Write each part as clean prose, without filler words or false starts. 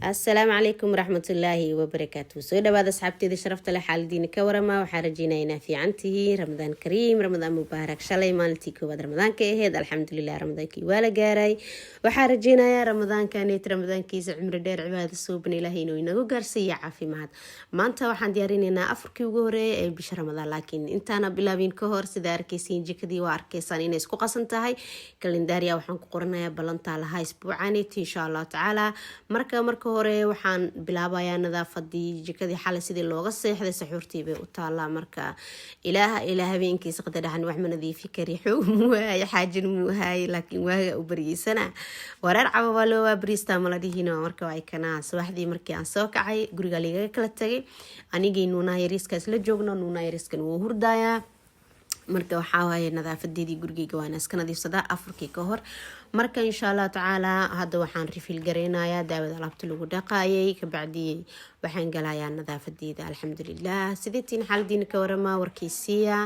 السلام عليكم ورحمة الله وبركاته. سو دواad asxaabteeda sharafta leh xaaladiina ka warama waxaan rajeynaynaa fiicantihi ramadaan kariim ramadaan mubaarak shalay maalintii koowaad ramadaanka ahayd alxamdulilah ramadaankii waa la gaaray waxaan rajeynayaa ramadaankaneet ramadaankiisa cumri dheer cibaada suuban ilaahay inuu inagu gaarsiiyo caafimaad maanta waxaan diyaarinaynaa afarkii ugu horeeyay ee bisha ramadaan laakiin intaana bilaabin ka hor sida arkaysiin jikadii waa arkaysaan inay isku qasan tahay kalendaariya waxaan ku qoranayaa ballantaa lahaa isbuucaneet insha allah tacaala marka hore waxaan bilaabayaa nadaafadii jikadii xalay sidii looga seexday saxuurtii bay u taalaa marka ilaaha habeenkiisa qadadhaxan wax ma nadiifi kari xoog muuhaay xaajin muuhaay laakiin waaga u bariyeysana wareer cababa loo waa bariista mala dhihino marka waa kanaa subaxdii markii aan soo kacay guriga ligaga kala tagay anigii nuunaa yariiska isla joogno nuunaa yariiskan wuu hurdayaa marka waxaa waaye nadaafadeedii gurigeyga waana iska nadiifsadaa afarkii ka hor marka insha allah tacaala hadda waxaan rifiil gareynayaa daawada alaabta lagu dhaqaayay kabacdii waxaan galayaa nadaafadeeda alxamdulilah sideetiin xaaladiina ka warama warkeysiya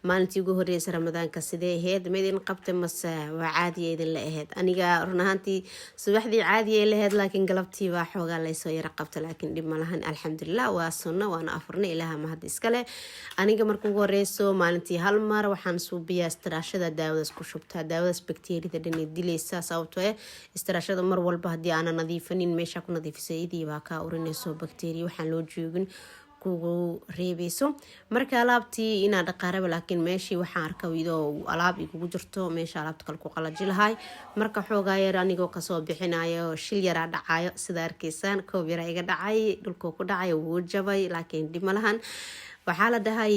maalintii ugu horeysa ramadaanka sidee ahayd ma idin qabtay mase waa caadiya idin la ahayd aniga run ahaantii subaxdii caadiya lahayd laakiin galabtii baa xoogaa laysoo yara qabta laakiin dhib ma lahan alxamdulilah waa sunno waana afurna ilaaha mahad iskale aniga marka ugu horeyso maalintii hal mar waxaan suubiyaa istiraashada daawadaas ku shubtaa daawadaas bakteeriyada dhan dilaysa sababtoo istiraashada mar walba haddii aanan nadiifanin meesha ku nadiifisay idii baa kaa urinayso bakteeriya waxaan loo joogin kugu reebeyso marka alaabtii inaa dhaqaaraba laakiin meeshii waxaan arka idoo alaab igugu jirto meesha alaabta kale ku qalaji lahay marka xoogaa yar anigoo kasoo bixinayo shil yaraa dhacayo sida arkaysaan koob yaraa iga dhacay dhulkoo ku dhacay wuu jabay laakiin dhib ma lahan waxaa la dhahay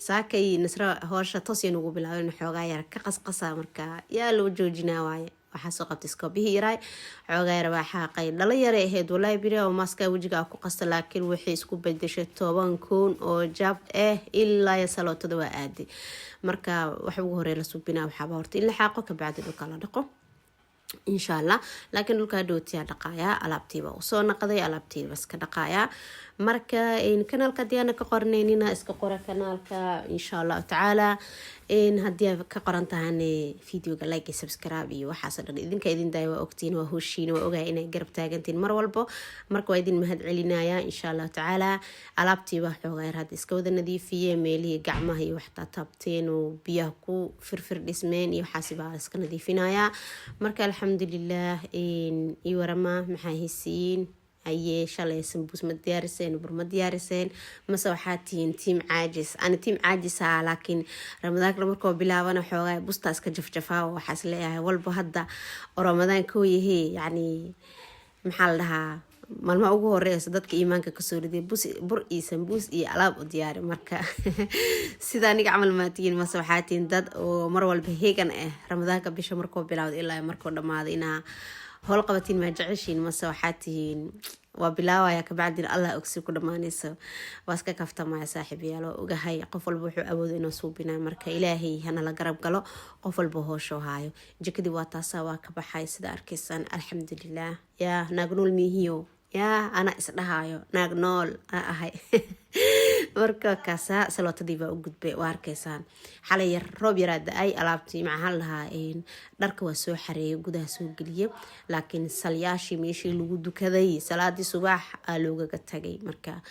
saakay nasra hoosha toosyan ugu bilaabeen xoogaa yar ka qasqasa marka yaa loo joojinaa waaye waxaa soo qabtay iskoobihii yaray xoogaa yar baa xaaqay dhalo yare ahayd walaahi biri oo maaska wejiga ku qasta laakiin waxay isku bedeshay 10,000 oo jab ilaa ya salootada waa aadi marka waxa ugu horeey la subinaa waxaaba horta in la xaaqo kabacdi dhulka la dhaqo insha allah laakiin dhulka dhootiya dhaqaaya alaabtiiba usoo naqday alaabtiiba iska dhaqaaya marka kanaalka diyaana ka qorneynina iska qora kanaalka insha allah tacaala haddii ka qoran tahan videoga like iyo subscribe iyo waxaas dhan idinka idin daaya waa ogtiin waa hoshiina waa ogahay inay garab taagantiin mar walbo marka waa idin mahad celinaya insha allah tacaala alaabtiiba xoogaa yar hadda iska wada nadiifiye meelihii gacmaha iyo waxtaa taabteen oo biyaha ku firfir dhismeen iyo waxaasi baa iska nadiifinaya marka alxamdulilah iyo warama maxaa hesiin ayee shalay sambuus ma diyaariseen bur ma diyaariseen mase waxaa tihiin tiim caajis ana tiim caajisa laakiin ramadaanka markoo bilaabana xoogaa busta iska jafjafaa waxaas leeyahay walba hadda oo ramadaan koo yahay yacni maxaa la dhahaa maalmaha ugu horeysa dadka iimaanka kasoo riday bur iyo sambuus iyo alaab u diyaari marka sida aniga camal maatiyiin mase waxaa tihiin dad oo mar walba heegan ah ramadaanka bisha markoo bilaawda ilaa markoo dhammaada inaa howl qabatiin ma jeceshiin mase waxaa tihiin waa bilaawaya kabacdina allah ogsi ku dhammaanayso waa iska kaftamaya saaxiib yaalo ogahay qof walba wuxuu awoodo inuu suubinayo marka ilaahay hana la garab galo qof walba hoosho haayo jikadii waa taasaa waa ka baxay sida arkaysaan alxamdulilah yaa naagnool miihiyo yaa ana isdhahaayo naag nool ahay marka kaasa salootadii baa u gudbay waa arkaysaan xalay yar roob yaraa da-ay alaabtii maxaa lahaa dharka waa soo xareeyay gudaha soo geliye laakiin salyaashii meeshii lagu dukaday salaadii subax aa loogaga tagay marka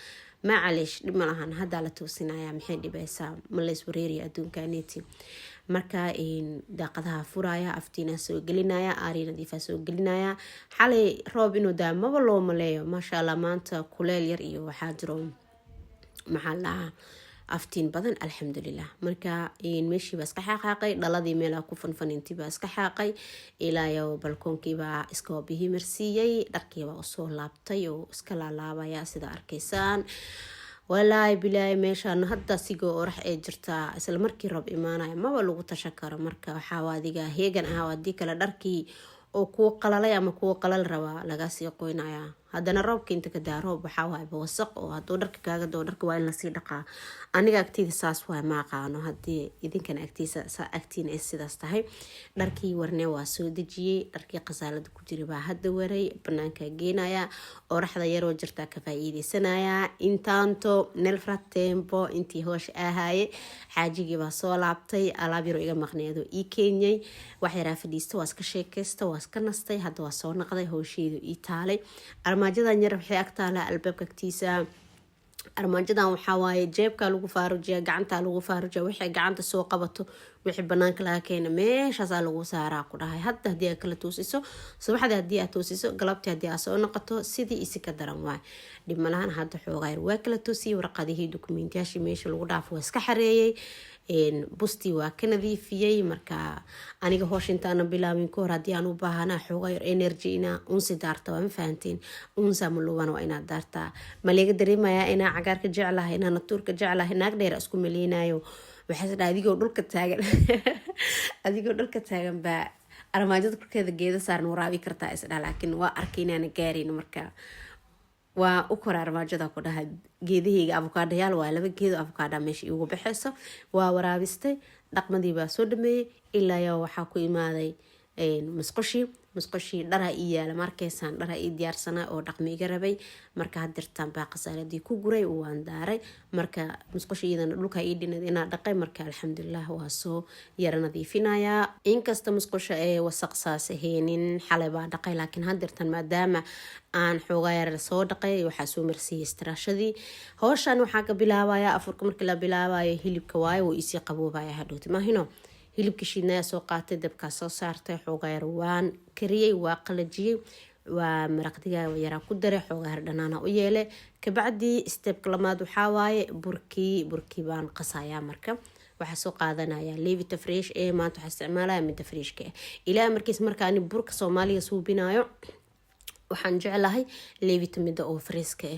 macalish dhib ma lahan haddaa la toosinaya maxay dhibaysaa ma lays wareeriya adduunkaneeti marka daaqadaha furaya aftiina soo gelinaya aari nadiifa soo gelinaya xalay roob inuu daa maba loo maleeyo maasha allah maanta kuleel yar iyo waxaa jiro maxaa lahaa aftiin badan alxamdulilah marka meeshiibaa iska xaaqaaqay dhaladii meelaa ku fanfanintiibaa iska xaaqay ilaayo balkoonkiibaa iskoobihii marsiiyey dharkiibaa usoo laabtay oo iska laalaabaya sida arkaysaan walaahi bilaahi meeshaan hadda sigoo orax ee jirtaa isla markii roob imaanaya maba lagu tashan karo marka waxaa adiga heegan ahaa haddii kale dharkii oo kuwa qalalay ama kuwa qalal rabaa laga sii qoynaya haddana roobka inta ka daa roob waxaa waayba wasaq oo hadduu dharka kaaga doo dharka waa in lasii dhaqaa. aniga agtiida saas waay ma aqaano haddii idinkana agtiina ay sidaas tahay. dharkii warne waa soo dejiyey, dharkii qasaalada ku jira baa hadda waray banaanka geenaya, oraxda yaroo jirtaa ka faa'iideysanaya. intaanto nelfratempo intii hoosh ahaaye xaajigii baa soo laabtay, alaab yaro iga maqneedo ii keenyay, wax yaraa fadhiista, waa iska sheekaysta, waa iska nastay, hadda waa soo naqday, howsheedu ii taalay. armaajadan yar waxay ag taalaa albaabka agtiisa. armaajadan waxaa waaye jeebka lagu faarujiya, gacanta lagu faarujiya, wixii gacanta soo qabato wixii banaanka laga keena meeshaasaa lagu saaraa ku dhahay. hadda haddii aad kala toosiso, subaxdii haddii aad toosiso, galabtii haddii aad soo noqoto, sidii isi ka daran waay. dhib malahan hadda xoogaa yar waa kala toosiyey, warqadihii dukumeentiyaashii meesha lagu dhaafo waa iska xareeyey, bustii waa ka nadiifiyey. marka aniga hoosh intaana bilaabin ka hor haddii aan u baahanaa xoogaa yar energy inaa unsi daarta, waa ma fahanteen, unsa maluban waa inaad daartaa. maleega dareemayaa inaa cagaarka jeclahay, inaa natuurka jeclahay, naag dheer isku maleynayo. waxaas dhaa adigoo dhulka taagan adigoo dhulka taagan baa armaajada korkeeda geeda saaran waraabi kartaa isdhaa, laakiin waa arkay inaana gaarin. marka waa u kora armaajada ku dhahay geedahayga abukaadhayaal waa 2 geedo abukaadha meesha iugu baxeyso, waa waraabistay, dhaqmadii baa soo dhameeyey. ilaa yaa waxaa ku imaaday musqushii dharaa ii yaala, markaysaan dharaa ii diyaarsanaa oo dhaqmi iga rabay. marka hadirtaan baa qasaaladii ku guray, waan daaray. marka musqushii iyadana dhulka ii dhinad inaa dhaqay. marka alxamdulilah waa soo yara nadiifinayaa. inkasta musqusha ee wasaq saas ahaynin, xalay baa dhaqay, laakiin hadirtaan maadaama aan xoogaa yar soo dhaqay, waxaa soo marsiiyey istiraashadii. howshan waxaa ka bilaabaya afurka markii la bilaabayo hilibka waaye, wuu isii qaboobaya hadhowti maahino. hilibka shiidnaya soo qaatay, dabkaa soo saartay, xoogaa yar waan kariyey, waa qalajiyey, waa maraqdiga yaraa ku daray, xoogaa yar dhanaana u yeelay. kabacdii stebka lamaad waxaa waaye burkii baan qasayaa. marka waxaa soo qaadanaya levita fresh ee maanta waxaa isticmaalaya midda freshka ah. ilaa markiis marka ani burka Soomaaliga suubinayo waxaan jeclahay levita midda oo freska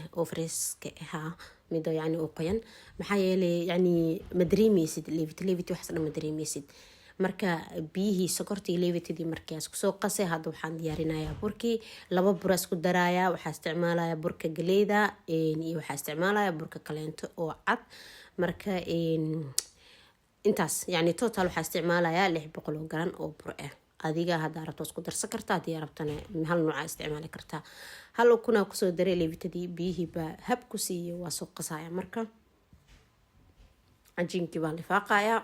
ah, midda yani oo qoyan, maxaa yeelay yani madreemeysid levita waxaas dhan madreemeysid. marka biyihii sokortii levitadii markaas kusoo qasay, hadda waxaan diyaarinayaa burkii. 2 bur isku daraaya, waxaa isticmaalaya burka galeyda iyo waxaa isticmaalaya burka kaleento oo cad. marka intaas yani total waxaa isticmaalaya 600 garan oo bur ah. adiga hadda rabto isku darsan kartaa, haddii rabtana hal nooca isticmaali kartaa. hal kuna kusoo daray levitadii, biyihii baa hab ku siiyey, waa soo qasaya. marka cajiinkii baa lifaaqaya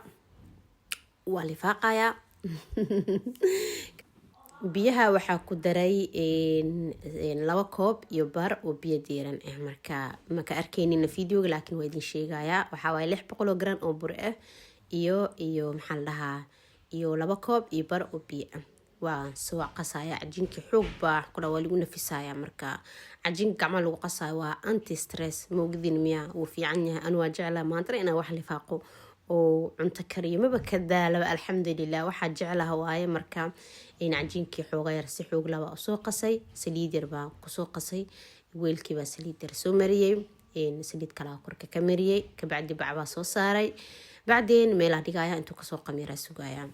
biyaha waxaa ku daray 2 koob iyo bar oo biyo diiran ah. marka maka arkaynina videoga, laakiin waa idin sheegayaa. waxaa waaye 600 garan oo bur ah iyo maxaa la dhahaa iyo 2 koob iyo bar oo biyo ah. waa soo qasaya. cajiinkii xoog baa kula waa lagu nafisaya. marka cajiinka gacmaha lagu qasayo waa anti stress, moogdin miya wuu fiican yahay. anu waa jeclaa maanta inaan wax lifaaqo oo cunto kariyo, maba ka daalaba alxamdulilah, waxaa jeclaha waaye. marka cajiinkii xooga yar si xoog laba soo qasay, saliid yar baa kusoo qasay, weelkii baa saliid yar soo mariyey, saliid kala korka ka mariyey. kabacdi bacbaa soo saaray, bacdeen meelaa dhigaya, intuu kasoo qamiraa sugaya.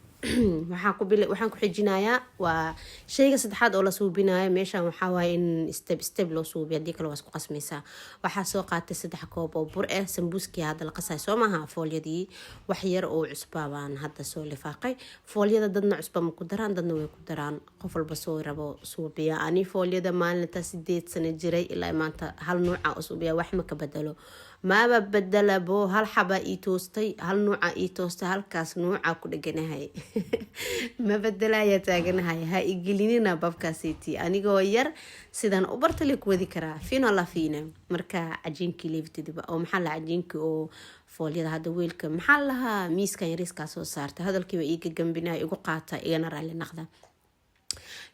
waxaan ku xijinayaa waa shayga saddexaad oo la suubinayo meeshan. waxaa waaye in step loo suubiyo, haddii kale waa isku qasmaysaa. waxaa soo qaatay 3 koob oo bur ah, sambuuskii hadda la qasay soo maaha, foolyadii wax yar oo cusbaa baan hadda soo lifaaqay. foolyada dadna cusba ma ku daraan, dadna way ku daraan, qof walba soo rabo suubiya. ani foolyada maalinta 8 sano jiray ilaa maanta hal nooca u suubiya, wax ma ka bedelo, maaba bedelabo. hal xaba ii toostay, hal nooca ii toostay, halkaas nooca ku dheganahay ma bedelaya taaganahay. ha igelinina babkaasiti, anigoo yar sidan u bartale ku wadi karaa fino la fiina. marka cajiinkii levitadiba oo maxaa la cajiinkii oo foolyada hadda weelka maxaa lahaa miiskan yariiskaa soo saartay. hadalkiiba iiga gambinaya, igu qaata, igana raali naqda.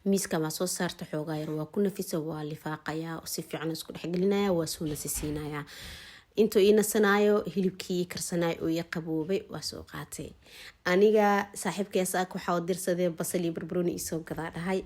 miiska baa soo saarta, xoogaa yar waa ku nafisa, waa lifaaqaya, si fiican isku dhexgelinaya, waa soo nasisiinaya. intuu ii nasanaayo hilibkii karsanaayo oo ii qaboobay, waa soo qaatay. aniga saaxiibkees waxaa u dirsaday basal iyo barbarooni isoo gadaa dhahay.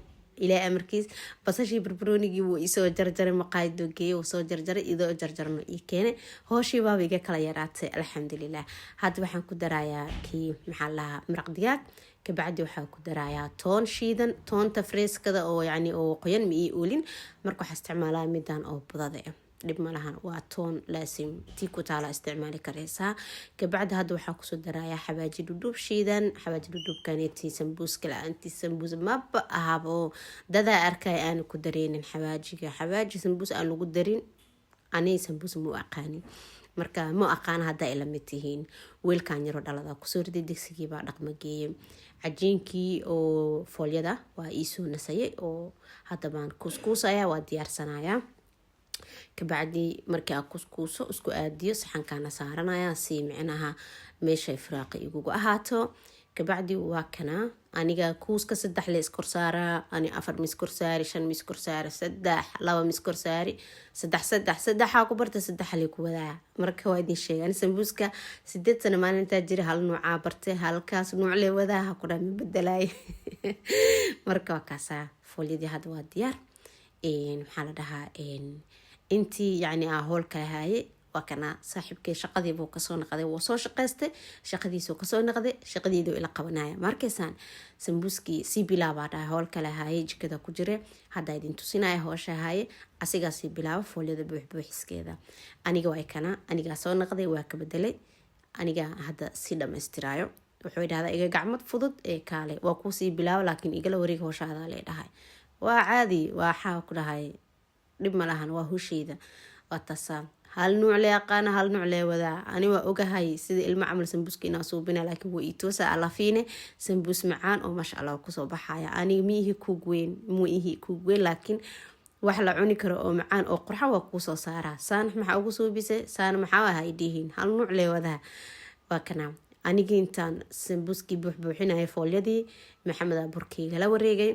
ilaa amarkiis basashii barbaroonigii wuu isoo jarjaray, maqaayadoo geeyey, wuu soo jarjaray, idoo jarjarno ii keenay. hooshii baaba iga kala yaraatay alxamdulilah. hadda waxaan ku darayaa kii maxaa lahaa maraq digaag kabacdi waxaa ku darayaa toon shiidan, toonta freeskada oo yani oo qoyan ma ii oolin, marka waxaa isticmaalaa midaan oo budada ah, dhib malahan, waa toon laasim tii ku taala isticmaali kareysaa. kabacdi hadda waxaa kusoo darayaa xawaaji dhudhub shiidan. xawaaji dhudhubkaneetii sambuuska la-aantii sambuus maba ahabo, dadaa arkay aan ku dareenin xawaajiga. xawaaji sambuus aan lagu darin ani sambuus ma u aqaanin, marka ma aqaana haddaa ila mid tihiin. weelkan yaro dhalada kusoo riday, digsigii baa dhaqma geeyay, cajiinkii oo foolyada waa iisoo nasayay oo hadda baan kuskuusaya, waa diyaarsanaya. kabacdi markii aan kuskuuso isku aadiyo saxankaana saaranaya si micnaha meeshay firaaqi igugu ahaato. kabacdi waa kana aniga kuuska 3 lees korsaaraa, ani 4 mis korsaari, 5 mis korsaari, 2 mis korsaari, 3 ku barta 3 li ku wadaa. marka waa idin sheegay ani sambuuska 8 sano maalinta jira hal nooca bartay, halkaas nooc le wadaa ku dhan bedelay. marka waa kaasa foolyadii hadda waa diyaar. maxaa la dhahaa intii yani hool kala haaye waa kana saaxiibkay shaqadii buu kasoo naqday, wuu soo shaqaystay, shaqadiisuu kasoo naqday, shaqadiiduu ila qabanaya. markaysaan sambuuskii si bilaabaa dhahay hool kala haaye jikada ku jire, hadda idin tusinaya hoosha haaye asigaa si bilaaba foolyada buuxbuuxiskeeda. aniga waa kana anigaa soo naqday, waa ka bedelay, aniga hadda si dhamaystiraayo. wuxuu idhahdaa iga gacmad fudud ee kaale waa kuusii bilaaba, laakiin igala wareega hooshaada lee dhahay. waa caadi, waxaa ku dhahay dhib malahan, waa husheyda, waa tasaa hal nuuc le aqaana, hal nuuc le wadaa. ani waa ogahay sida ilmo camal sambuuska inaa suubina, laakiin waa itoosa alafiine sambuus macaan oo masha Allah kusoo baxaya. aniga miihi kuug weyn laakiin wax la cuni karo oo macaan oo qurxa waa kuusoo saaraa. saan maxaa ugu suubisay, saan maxaa ahay dhihiin, hal nuuc le wadaa. waa kana anigi intaan sambuuskii buuxbuuxinaya foolyadii, maxamed burkeyga la wareegay,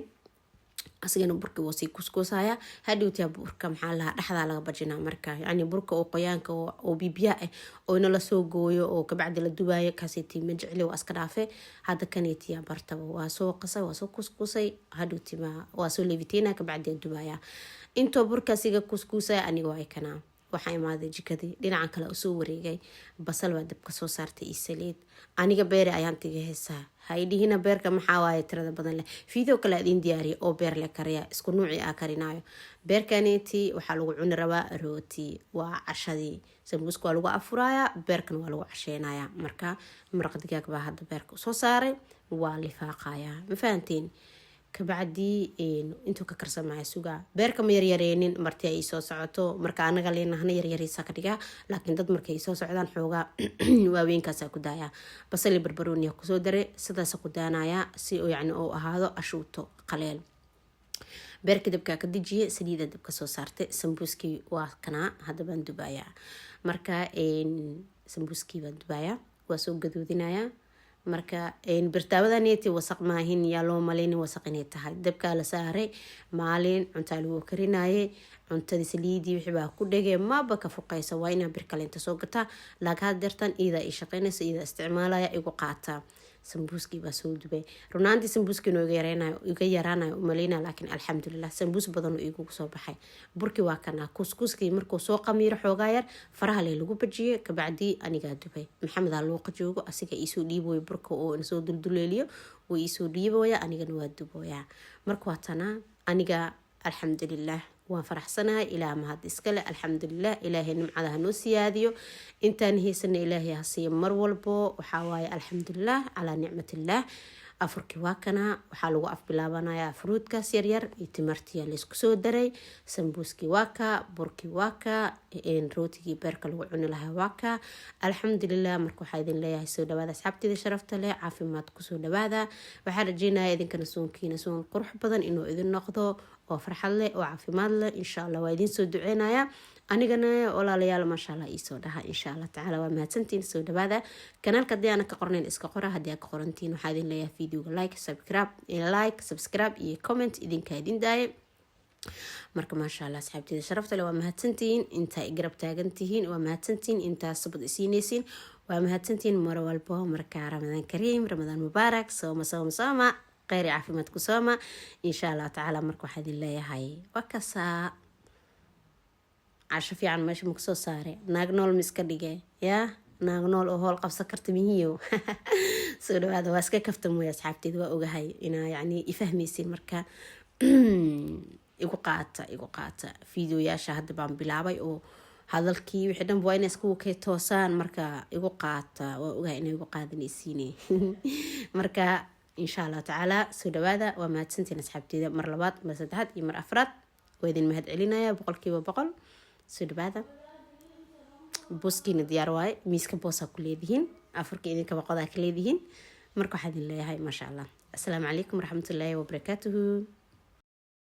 asigana burka waa sii kuskuusaya. hadhowtiya burka maxaa lahaa dhexdaa laga bajinaa, marka yani burka oo qoyaanka oo bibiya ah oo ina lasoo gooyo oo kabacdi la dubaayo kaasiti ma jecli, waa iska dhaafe. hadda kaneetiya bartaba waa soo qasay, waa soo kuskuusay, hadhowtima waa soo leeviteyna, kabacdi dubaya. intoo burkaasiga kuskuusaya aniga waa kana waxaa imaaday jikadii, dhinacan kale usoo wareegay, basal baa dabka soo saartay iyo saliid. aniga beere ayaan tiga heesaa, haydhihina beerka maxaa waaye tirada badan leh. video kale adin diyaariya oo beer le kariya, isku nuuci aa karinaayo. beerkaneeti waxaa lagu cuni rabaa rooti, waa cashadii. sambuuska waa lagu afuraya, beerkan waa lagu casheenaya. marka maraq digaag baa hadda beerka usoo saaray, waa lifaaqaya, ma fahanteen. kabacdi intuu ka karsamaya sugaa. beerka ma yaryareenin marti ay soo socoto, marka anaga leenahna yaryariisa ka dhigaa, laakiin dad markay soo socdaan xoogaa waaweynkaasa ku daaya. basali barbarooniya kusoo dare, sidaasa ku daanaya si yani oo ahaado ashuuto qaleel. beerka dabkaa ka dijiye, saliida dabka soo saartay. sambuuskii waa kanaa hadda baan dubaya. marka sambuuskii baan dubaya, waa soo gaduudinaya. marka birtaawadaneeti wasaq maahin, yaa loo malayn wasaq inay tahay. dabkaa la saaray, maalin cuntaa lagu karinaye, cuntadii saliidii wixii baa ku dhegay, maba ka fuqaysa. waa inaa bir kale inta soo gataa, laakiin had deertan iidaa ii shaqaynaysa, iidaa isticmaalaya, igu qaataa. sambuuskii baa soo dubay. runaantii sambuuskii inuu iga yaraanayo umaleyna, laakiin alxamdulilah sambuus badan oo igu soo baxay. burkii waa kana kuskuuskii markuu soo qamiiro xoogaa yar, faraha le lagu bajiyey, kabacdi anigaa dubay. maxamed aa looqa joogo, asiga iisoo dhiibooya burka oo insoo dulduleeliyo, wuu iisoo dhiibooya, anigana waa dubooya. marka waa tanaa aniga alxamdulilah waan faraxsanahay. ilaah mahad iskale, alxamdulilah. ilaahay nimcada hanoo siyaadiyo, intaan heysana ilaahay ha siiyo mar walbo. waxaa waaye alxamdulilah calaa nicmatillaah. afurkii waa kana, waxaa lagu afbilaabanaya fruudkaas yaryar iyo timartiya laysku soo daray. sambuuskii waa ka, burkii waa ka, rootigii beerka lagu cuni lahaa waa ka. alxamdulilah. marka waxaa idin leeyahay soo dhawaada asxaabteeda sharafta leh, caafimaad kusoo dhawaada. waxaa rajeynaya idinkana soonkiina soon qurux badan inuu idin noqdo, oo farxad leh, oo caafimaad leh. insha Allah waa idin soo duceynaya. anigana walaalayaal maasha Allah iisoo dhaha insha Allah tacaala. waa mahadsantiin, soo dhawaada. kanaalka haddii aana ka qornayn iska qora, haddii aad ka qorantiin waxaa idin leeyahay videoga like subscribe iyo comment idinkaa idin daaye. marka maasha Allah asxaabteeda sharafta leh waa mahadsantiin, intaa i garab taagantihiin waa mahadsantiin, intaa sabad isiinaysiin waa mahadsantiin mar walbo. marka ramadaan kariim, ramadaan mubaarak, sooma khayr caafimaad ku sooma insha Allah tacaala. marka waxaa idin leeyahay waa kasaa casho fiican meesha ma kasoo saare. naag nool ma iska dhige, yaa naag nool oo howl qabsan karta mihiyo. soo dhawaada waa iska kaftan mooya asxaabteeda waa ogahay inaa yani ifahmaysin marka igu qaata fiidiyoyaasha hadda baan bilaabay oo hadalkii wixii dhan waa inay iskugu kay toosaan marka igu qaata waa ogahay inay igu qaadanaysiin marka insha Allah tacaala soo dhawaada waa mahadsantiin asxaabteeda mar labaad mar saddexaad iyo mar afraad waa idin mahad celinaya 100% soo dhawaada booskiina diyaar waaye miiska boosa ku leedihiin afurka idinka baqodaa ka leedihiin marka waxaan idin leeyahay masha Allah assalaamu calaykum waraxmatullaahi wabarakaatuhu